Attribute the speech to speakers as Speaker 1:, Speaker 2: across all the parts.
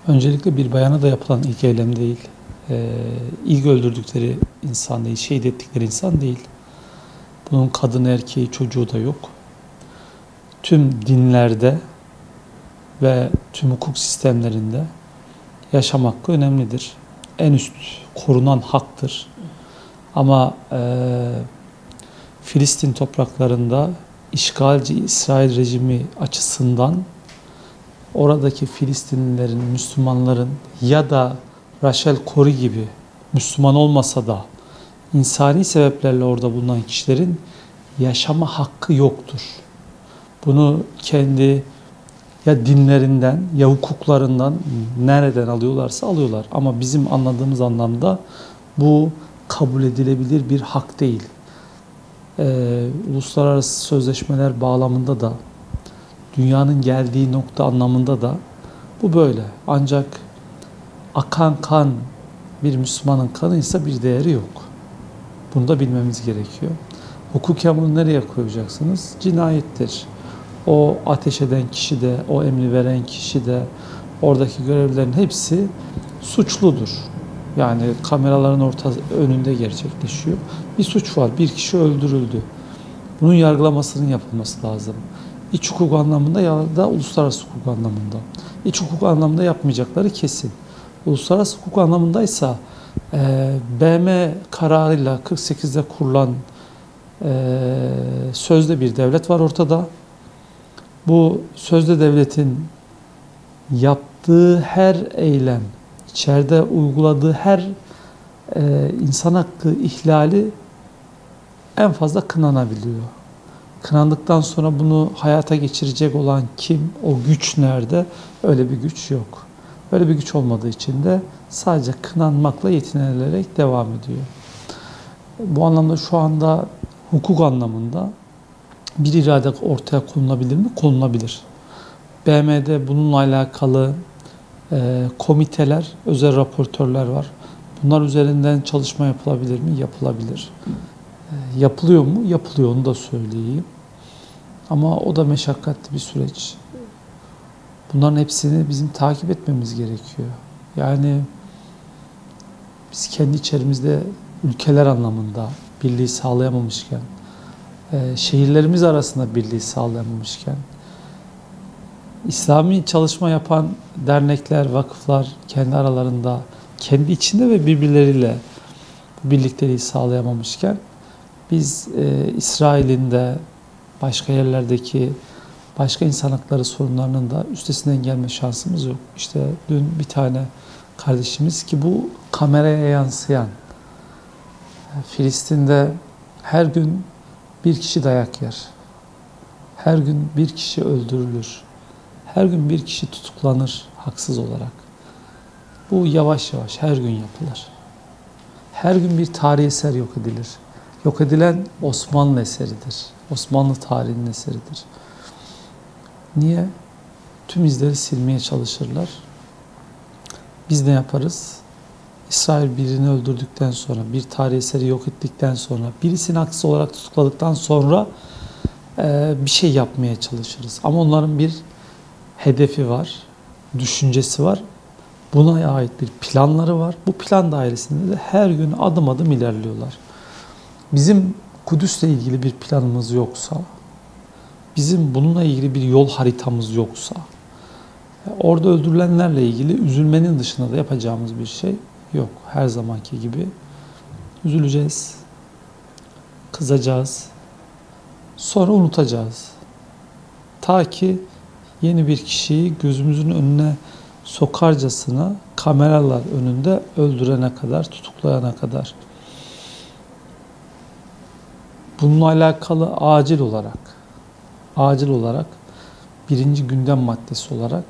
Speaker 1: Öncelikle bir bayana da yapılan ilk eylem değil. İlk öldürdükleri insan değil, şehit ettikleri insan değil. Bunun kadın, erkeği, çocuğu da yok. Tüm dinlerde ve tüm hukuk sistemlerinde yaşam hakkı önemlidir. En üst korunan haktır. Ama Filistin topraklarında işgalci İsrail rejimi açısından oradaki Filistinlilerin, Müslümanların ya da Rachel Corrie gibi Müslüman olmasa da insani sebeplerle orada bulunan kişilerin yaşama hakkı yoktur. Bunu kendi ya dinlerinden ya hukuklarından nereden alıyorlarsa alıyorlar. Ama bizim anladığımız anlamda bu kabul edilebilir bir hak değil. Uluslararası sözleşmeler bağlamında da dünyanın geldiği nokta anlamında da bu böyle. Ancak akan kan bir Müslümanın kanıysa bir değeri yok. Bunu da bilmemiz gerekiyor. Hukuken bunu nereye koyacaksınız? Cinayettir. O ateş eden kişi de, o emri veren kişi de, oradaki görevlilerin hepsi suçludur. Yani kameraların önünde gerçekleşiyor. Bir suç var, bir kişi öldürüldü. Bunun yargılamasının yapılması lazım. İç hukuk anlamında ya da uluslararası hukuk anlamında. İç hukuk anlamında yapmayacakları kesin. Uluslararası hukuk anlamındaysa BM kararıyla 48'de kurulan sözde bir devlet var ortada. Bu sözde devletin yaptığı her eylem, içeride uyguladığı her insan hakkı ihlali en fazla kınanabiliyor. Kınandıktan sonra bunu hayata geçirecek olan kim, o güç nerede? Öyle bir güç yok. Öyle bir güç olmadığı için de sadece kınanmakla yetinilerek devam ediyor. Bu anlamda şu anda hukuk anlamında bir irade ortaya konulabilir mi? Konulabilir. BM'de bununla alakalı komiteler, özel raportörler var. Bunlar üzerinden çalışma yapılabilir mi? Yapılabilir. Yapılıyor mu? Yapılıyor, onu da söyleyeyim. Ama o da meşakkatli bir süreç. Bunların hepsini bizim takip etmemiz gerekiyor. Yani biz kendi içerimizde ülkeler anlamında birliği sağlayamamışken, şehirlerimiz arasında birliği sağlayamamışken, İslami çalışma yapan dernekler, vakıflar kendi aralarında, kendi içinde ve birbirleriyle birlikteliği sağlayamamışken, biz İsrail'in de başka yerlerdeki başka insan hakları sorunlarının da üstesinden gelme şansımız yok. İşte dün bir tane kardeşimiz ki bu kameraya yansıyan, Filistin'de her gün bir kişi dayak yer. Her gün bir kişi öldürülür. Her gün bir kişi tutuklanır haksız olarak. Bu yavaş yavaş her gün yapılır. Her gün bir tarihi eser yok edilir. Yok edilen Osmanlı eseridir. Osmanlı tarihinin eseridir. Niye? Tüm izleri silmeye çalışırlar. Biz ne yaparız? İsrail birini öldürdükten sonra, bir tarihi eseri yok ettikten sonra, birisini haksız olarak tutukladıktan sonra bir şey yapmaya çalışırız. Ama onların bir hedefi var, düşüncesi var. Buna ait bir planları var. Bu plan dairesinde de her gün adım adım ilerliyorlar. Bizim Kudüs'le ilgili bir planımız yoksa, bizim bununla ilgili bir yol haritamız yoksa, orada öldürülenlerle ilgili üzülmenin dışında da yapacağımız bir şey yok. Her zamanki gibi üzüleceğiz, kızacağız, sonra unutacağız. Ta ki yeni bir kişiyi gözümüzün önüne sokarcasına kameralar önünde öldürene kadar, tutuklayana kadar. Bununla alakalı acil olarak birinci gündem maddesi olarak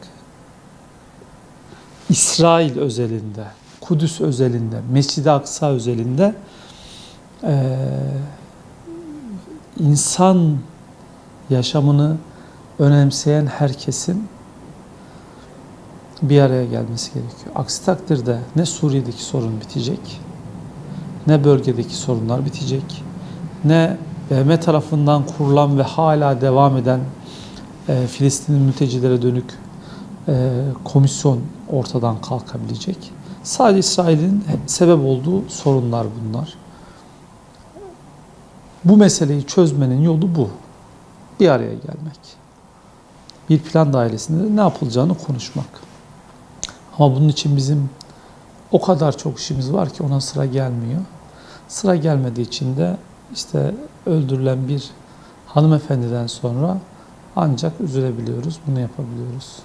Speaker 1: İsrail özelinde, Kudüs özelinde, Mescid-i Aksa özelinde insan yaşamını önemseyen herkesin bir araya gelmesi gerekiyor. Aksi takdirde ne Suriye'deki sorun bitecek, ne bölgedeki sorunlar bitecek, ne BM tarafından kurulan ve hala devam eden Filistinli mültecilere dönük komisyon ortadan kalkabilecek. Sadece İsrail'in sebep olduğu sorunlar bunlar. Bu meseleyi çözmenin yolu bu. Bir araya gelmek. Bir plan dairesinde ne yapılacağını konuşmak. Ama bunun için bizim o kadar çok işimiz var ki ona sıra gelmiyor. Sıra gelmediği için de işte öldürülen bir hanımefendiden sonra ancak üzülebiliyoruz, bunu yapabiliyoruz.